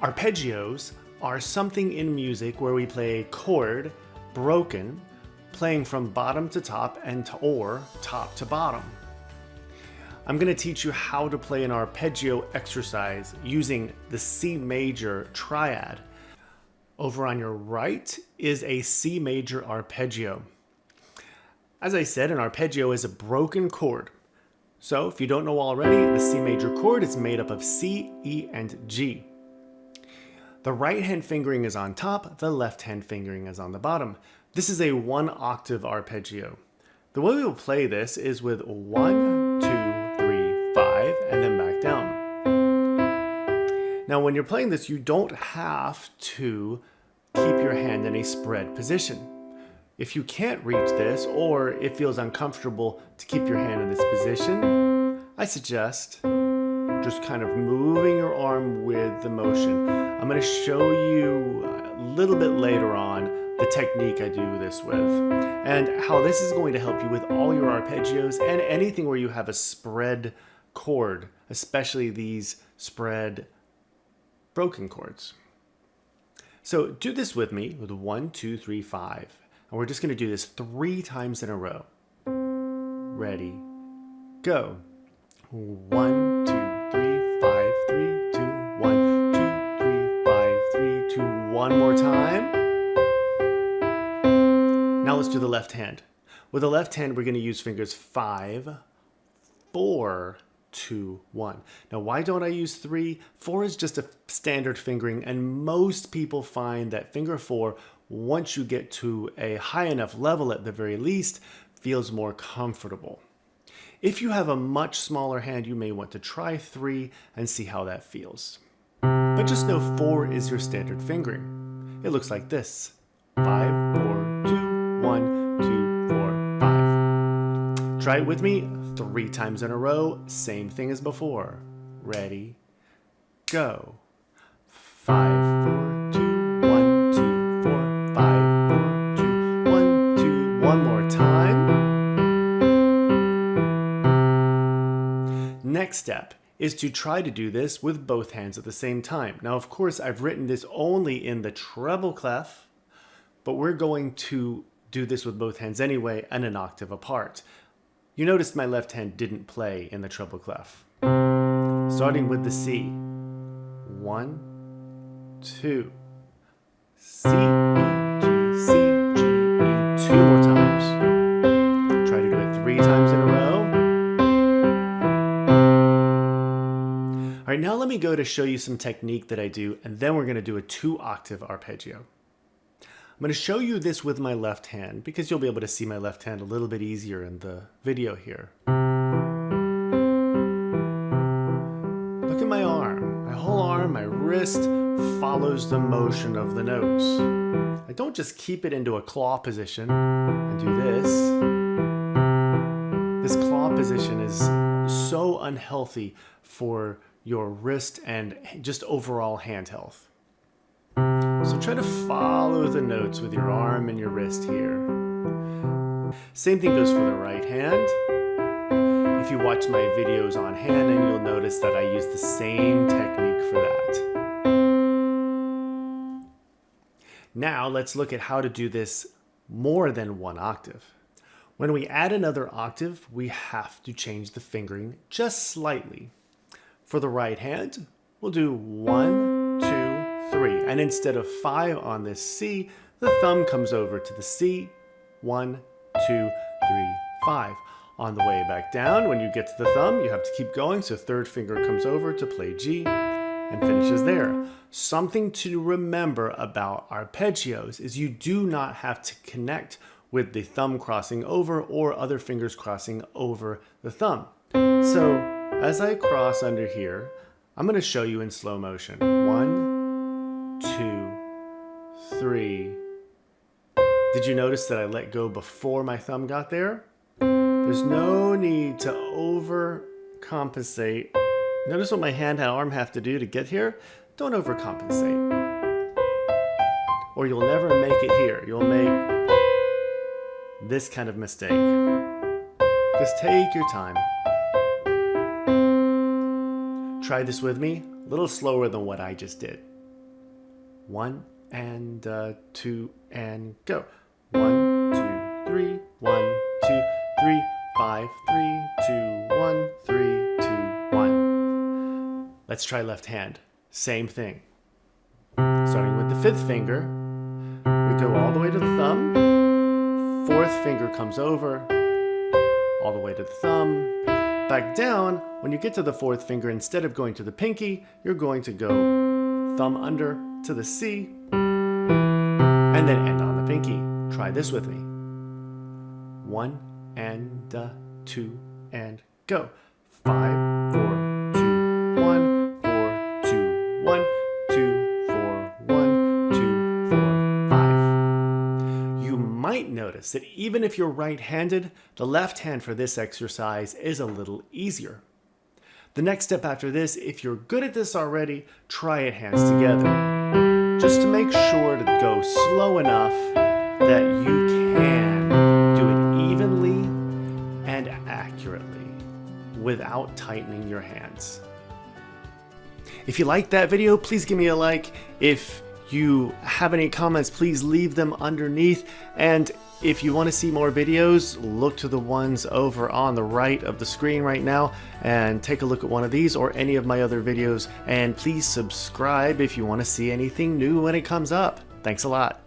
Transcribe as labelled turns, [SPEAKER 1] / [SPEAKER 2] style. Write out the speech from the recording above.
[SPEAKER 1] Arpeggios are something in music where we play a chord broken, playing from bottom to top or top to bottom. I'm going to teach you how to play an arpeggio exercise using the C major triad. Over on your right is a C major arpeggio. As I said, an arpeggio is a broken chord. So if you don't know already, the C major chord is made up of C, E, and G. The right hand fingering is on top, the left hand fingering is on the bottom. This is a 1 octave arpeggio. The way we will play this is with 1, 2, 3, 5, and then back down. Now when you're playing this, you don't have to keep your hand in a spread position. If you can't reach this, or it feels uncomfortable to keep your hand in this position, I suggest just kind of moving your arm with the motion. I'm going to show you a little bit later on the technique I do this with, and how this is going to help you with all your arpeggios and anything where you have a spread chord, especially these spread broken chords. So do this with me with 1, 2, 3, 5. And we're just going to do this 3 times in a row. Ready, go. 1, 2, 3, 5, 3, 2, 1, 2, 3, 5, 3, 2. One more time. Now let's do the left hand. With the left hand, we're going to use fingers 5, 4, 2, 1. Now, why don't I use 3? 4 is just a standard fingering, and most people find that finger 4, once you get to a high enough level at the very least, feels more comfortable. If you have a much smaller hand, you may want to try 3 and see how that feels. But just know 4 is your standard fingering. It looks like this. 5, 4, 2, 1, 2, 4, 5. Try it with me 3 times in a row, same thing as before. Ready, go. 5, 4, 2, 1, 2, 4, 5, 4, 2, 1, 2. One more time. Next step is to try to do this with both hands at the same time. Now, of course, I've written this only in the treble clef, but we're going to do this with both hands anyway and an octave apart. You noticed my left hand didn't play in the treble clef. Starting with the C. 1, 2. C, E, G, C, G, E. 2 more times. Try to do it 3 times in a row. All right, now let me go to show you some technique that I do, and then we're going to do a 2 octave arpeggio. I'm going to show you this with my left hand because you'll be able to see my left hand a little bit easier in the video here. Look at my arm. My whole arm, my wrist follows the motion of the notes. I don't just keep it into a claw position and do this. This claw position is so unhealthy for your wrist and just overall hand health. So try to follow the notes with your arm and your wrist here. Same thing goes for the right hand. If you watch my videos on hand, and you'll notice that I use the same technique for that. Now let's look at how to do this more than 1 octave. When we add another octave, we have to change the fingering just slightly. For the right hand, we'll do 1, 2, 3, and instead of 5 on this C, the thumb comes over to the C. 1, 2, 3, 5. On the way back down, when you get to the thumb, you have to keep going, so third finger comes over to play G and finishes there. Something to remember about arpeggios is you do not have to connect with the thumb crossing over or other fingers crossing over the thumb. So as I cross under here, I'm going to show you in slow motion. 1, 2, 3. Did you notice that I let go before my thumb got there? There's no need to overcompensate. Notice what my hand and arm have to do to get here? Don't overcompensate. Or you'll never make it here. You'll make this kind of mistake. Just take your time. Try this with me, a little slower than what I just did. 1 and 2 and go. 1, 2, 3, 1, 2, 3, 5, 3, 2, 1, 3, 2, 1. Let's try left hand. Same thing. Starting with the 5th finger, we go all the way to the thumb. 4th finger comes over, all the way to the thumb. Back down. When you get to the 4th finger, instead of going to the pinky, you're going to go thumb under to the C, and then end on the pinky. Try this with me. 1 and 2 and go. 5, 4, 2, 1, 4, 2, 1, 2, 4, 1, 2, 4, 5. You might notice that even if you're right-handed, the left hand for this exercise is a little easier. The next step after this, if you're good at this already, try it hands together. Just to make sure to go slow enough that you can do it evenly and accurately without tightening your hands. If you liked that video, please give me a like. If you have any comments, please leave them underneath. And if you want to see more videos, look to the ones over on the right of the screen right now and take a look at one of these or any of my other videos. And please subscribe if you want to see anything new when it comes up. Thanks a lot.